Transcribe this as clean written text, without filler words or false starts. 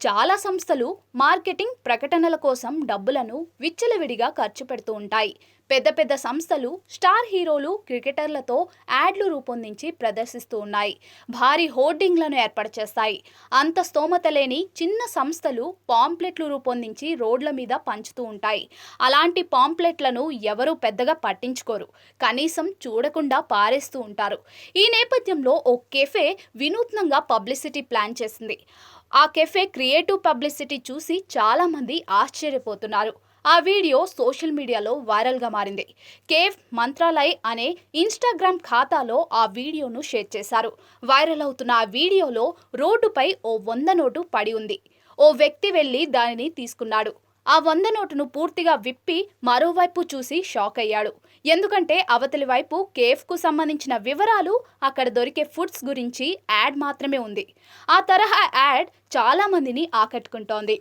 చాలా సంస్థలు మార్కెటింగ్ ప్రకటనల కోసం డబ్బులను విచ్చలవిడిగా ఖర్చు పెడుతూ ఉంటాయి. పెద్ద పెద్ద సంస్థలు స్టార్ హీరోలు, క్రికెటర్లతో యాడ్లు రూపొందించి ప్రదర్శిస్తూ ఉన్నాయి. భారీ హోర్డింగ్లను ఏర్పాటు చేస్తాయి. అంత స్తోమత లేని చిన్న సంస్థలు పాంప్లెట్లు రూపొందించి రోడ్ల మీద పంచుతూ ఉంటాయి. అలాంటి పాంప్లెట్లను ఎవరూ పెద్దగా పట్టించుకోరు. కనీసం చూడకుండా పారేస్తూ ఉంటారు. ఈ నేపథ్యంలో ఓ కెఫే వినూత్నంగా పబ్లిసిటీ ప్లాన్ చేసింది. ఆ కెఫే క్రియేటివ్ పబ్లిసిటీ చూసి చాలామంది ఆశ్చర్యపోతున్నారు. ఆ వీడియో సోషల్ మీడియాలో వైరల్గా మారింది. కేఫ్ మంత్రాలయ్ అనే ఇన్స్టాగ్రామ్ ఖాతాలో ఆ వీడియోను షేర్ చేశారు. వైరల్ అవుతున్న ఆ వీడియోలో రోడ్డుపై ఓ 100 నోటు పడి ఉంది. ఓ వ్యక్తి వెళ్లి దానిని తీసుకున్నాడు. ఆ 100 నోటును పూర్తిగా విప్పి మరోవైపు చూసి షాక్ అయ్యాడు. ఎందుకంటే అవతలి వైపు కేఫ్కు సంబంధించిన వివరాలు, అక్కడ దొరికే ఫుడ్స్ గురించి యాడ్ మాత్రమే ఉంది. ఆ తరహా యాడ్ చాలా మందిని ఆకట్టుకుంటోంది.